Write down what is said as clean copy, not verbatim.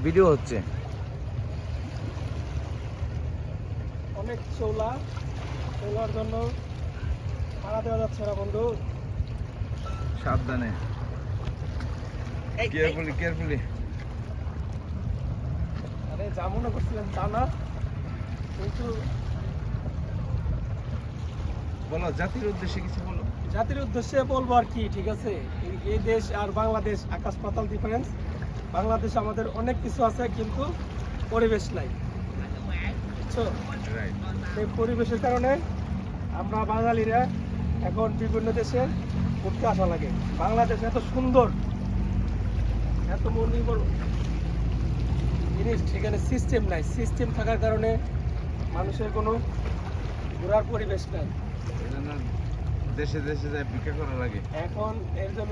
Video হচ্ছে। অনেক চৌলার জন্য ভাড়া দেওয়া যাচ্ছে না বন্ধু। সাবধানে, কেয়ারফুলি। আরে যা মনে করছিলেন তা না, কিন্তু বলো, জাতির উদ্দেশ্যে কিছু বলো। জাতির উদ্দেশ্যে বলবো আর কি, ঠিক আছে। এই দেশ আর বাংলাদেশ আকাশ পাতাল ডিফারেন্স। বাংলাদেশ আমাদের অনেক কিছু আছে, কিন্তু পরিবেশ নাই, বুঝছো? এই পরিবেশের কারণে আমরা বাঙালিরা এখন বিভিন্ন দেশে ঘুরতে আসা লাগে। বাংলাদেশ এত সুন্দর, এত মনির্ভর জিনিস, সেখানে সিস্টেম নাই। সিস্টেম থাকার কারণে মানুষের কোনো ঘোরার পরিবেশ নাই। দেশে দেশে যায় ভিক্ষা করা লাগে। এখন এর জন্য